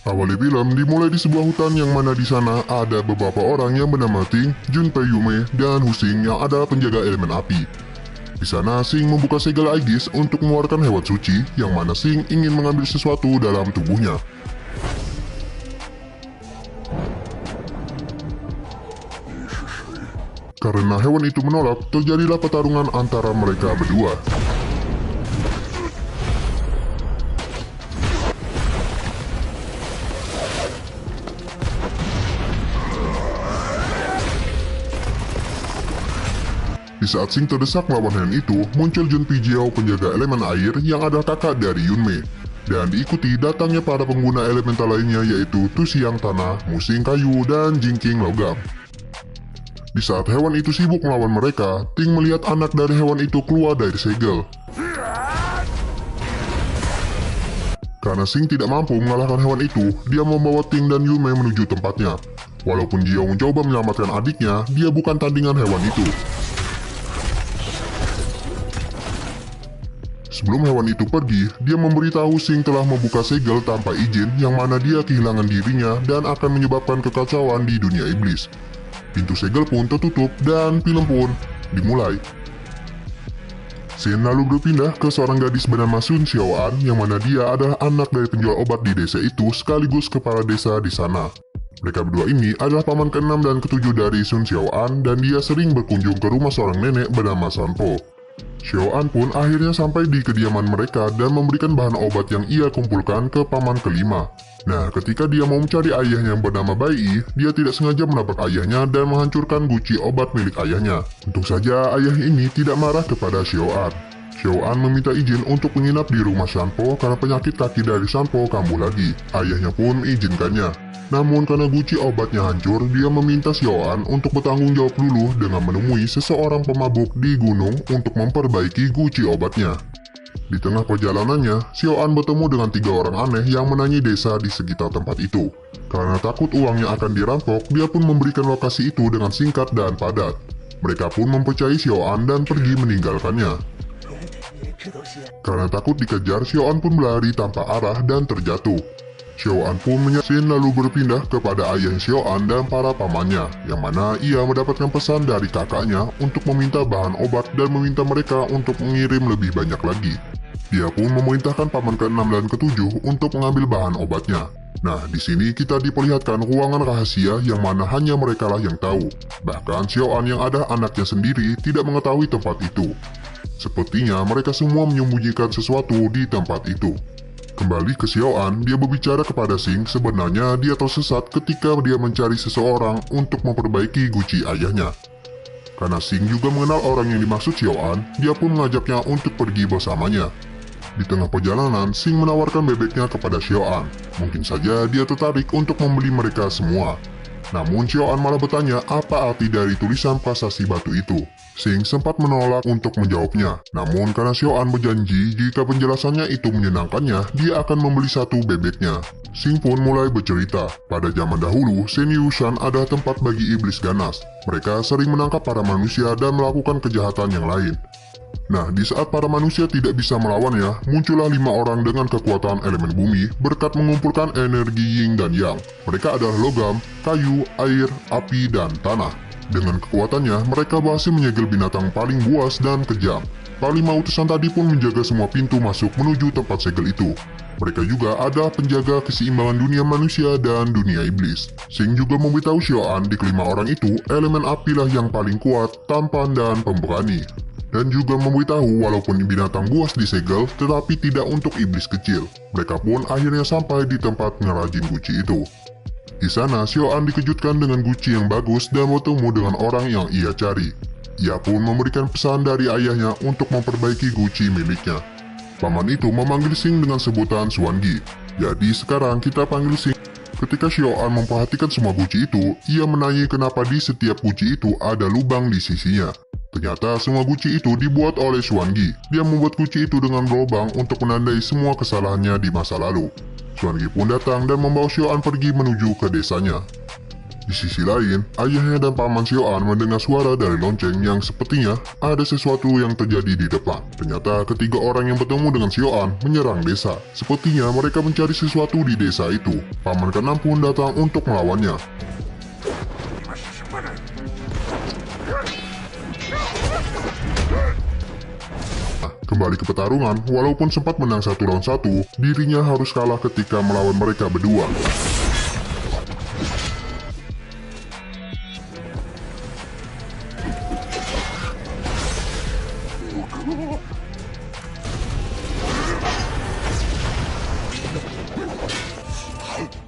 Awalnya film dimulai di sebuah hutan yang mana di sana ada beberapa orang yang bernama Ting, Junpei Yume, dan Husing yang adalah penjaga elemen api. Di sana Sing membuka segel Aegis untuk mengeluarkan hewan suci yang mana Sing ingin mengambil sesuatu dalam tubuhnya. Karena hewan itu menolak, terjadilah pertarungan antara mereka berdua. Di saat Sing terdesak melawan hewan itu, muncul Jun Pijiao, penjaga elemen air yang adalah kakak dari Yunmei. Dan diikuti datangnya para pengguna elemental lainnya yaitu Tusiang tanah, Musing kayu, dan Jingking logam. Di saat hewan itu sibuk melawan mereka, Ting melihat anak dari hewan itu keluar dari segel. Karena Sing tidak mampu mengalahkan hewan itu, dia membawa Ting dan Yunmei menuju tempatnya. Walaupun Jiao mencoba menyelamatkan adiknya, dia bukan tandingan hewan itu. Sebelum hewan itu pergi, dia memberitahu Sing telah membuka segel tanpa izin yang mana dia kehilangan dirinya dan akan menyebabkan kekacauan di dunia iblis. Pintu segel pun tertutup dan film pun dimulai. Scene lalu berpindah ke seorang gadis bernama Sun Xiaoan yang mana dia adalah anak dari penjual obat di desa itu sekaligus kepala desa di sana. Mereka berdua ini adalah paman ke-6 dan ke-7 dari Sun Xiaoan dan dia sering berkunjung ke rumah seorang nenek bernama Sanpo. Xiaoan pun akhirnya sampai di kediaman mereka dan memberikan bahan obat yang ia kumpulkan ke paman kelima. Nah, ketika dia mau mencari ayahnya yang bernama Bai Yi, dia tidak sengaja menabrak ayahnya dan menghancurkan guci obat milik ayahnya. Untung saja ayah ini tidak marah kepada Xiaoan. Xiaoan meminta izin untuk menginap di rumah Sanpo karena penyakit kaki dari Sanpo kambuh lagi. Ayahnya pun mengizinkannya. Namun karena guci obatnya hancur, dia meminta Xiaoan untuk bertanggung jawab dulu dengan menemui seseorang pemabuk di gunung untuk memperbaiki guci obatnya. Di tengah perjalanannya, Xiaoan bertemu dengan 3 orang aneh yang menanyai desa di sekitar tempat itu. Karena takut uangnya akan dirampok, dia pun memberikan lokasi itu dengan singkat dan padat. Mereka pun mempercayai Xiaoan dan pergi meninggalkannya. Karena takut dikejar, Xiaoan pun berlari tanpa arah dan terjatuh. Xiaoan pun menyaksikan lalu berpindah kepada ayah Xiaoan dan para pamannya, yang mana ia mendapatkan pesan dari kakaknya untuk meminta bahan obat dan meminta mereka untuk mengirim lebih banyak lagi. Dia pun memerintahkan paman ke-6 dan ke-7 untuk mengambil bahan obatnya. Nah, di sini kita diperlihatkan ruangan rahasia yang mana hanya mereka lah yang tahu. Bahkan Xiaoan yang ada anaknya sendiri tidak mengetahui tempat itu. Sepertinya mereka semua menyembunyikan sesuatu di tempat itu. Kembali ke Xiaoan, dia berbicara kepada Sing sebenarnya dia tersesat ketika dia mencari seseorang untuk memperbaiki guci ayahnya. Karena Sing juga mengenal orang yang dimaksud Xiaoan, dia pun mengajaknya untuk pergi bersamanya. Di tengah perjalanan, Sing menawarkan bebeknya kepada Xiaoan. Mungkin saja dia tertarik untuk membeli mereka semua. Namun Xiaoan malah bertanya apa arti dari tulisan prasasti batu itu. Sing sempat menolak untuk menjawabnya. Namun karena Xiaoan berjanji jika penjelasannya itu menyenangkannya, dia akan membeli satu bebeknya. Sing pun mulai bercerita. Pada zaman dahulu, Shenyushan adalah tempat bagi iblis ganas. Mereka sering menangkap para manusia dan melakukan kejahatan yang lain. Nah, di saat para manusia tidak bisa melawannya, muncullah 5 orang dengan kekuatan elemen bumi berkat mengumpulkan energi yin dan yang. Mereka adalah logam, kayu, air, api, dan tanah. Dengan kekuatannya, mereka berhasil menyegel binatang paling buas dan kejam. Panglima utusan tadi pun menjaga semua pintu masuk menuju tempat segel itu. Mereka juga ada penjaga keseimbangan dunia manusia dan dunia iblis. Sing juga memberitahu Xiaoan di kelima orang itu, elemen apilah yang paling kuat, tampan, dan pemberani. Dan juga memberitahu walaupun binatang buas disegel, tetapi tidak untuk iblis kecil. Mereka pun akhirnya sampai di tempat pengrajin guci itu. Di sana, Xiaoan dikejutkan dengan guci yang bagus dan bertemu dengan orang yang ia cari. Ia pun memberikan pesan dari ayahnya untuk memperbaiki guci miliknya. Paman itu memanggil Sing dengan sebutan Xuangi. Jadi sekarang kita panggil Sing. Ketika Xiaoan memperhatikan semua guci itu, ia menanyai kenapa di setiap guci itu ada lubang di sisinya. Ternyata semua guci itu dibuat oleh Xuangi. Dia membuat guci itu dengan lubang untuk menandai semua kesalahannya di masa lalu. Xuangi pun datang dan membawa Xiaoan pergi menuju ke desanya. Di sisi lain, ayahnya dan paman Xiaoan mendengar suara dari lonceng yang sepertinya ada sesuatu yang terjadi di depan. Ternyata ketiga orang yang bertemu dengan Xiaoan menyerang desa. Sepertinya mereka mencari sesuatu di desa itu. Paman ke-6 pun datang untuk melawannya. Kembali ke pertarungan, walaupun sempat menang 1 lawan 1, dirinya harus kalah ketika melawan mereka berdua.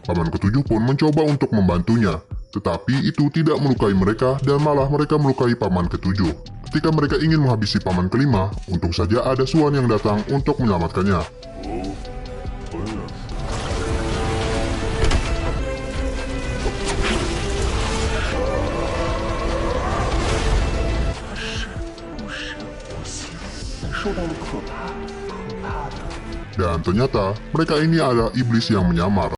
Paman ke-7 pun mencoba untuk membantunya, tetapi itu tidak melukai mereka dan malah mereka melukai paman ke-7. Ketika mereka ingin menghabisi paman ke-5, untung saja ada Suan yang datang untuk menyelamatkannya. Dan ternyata mereka ini adalah iblis yang menyamar.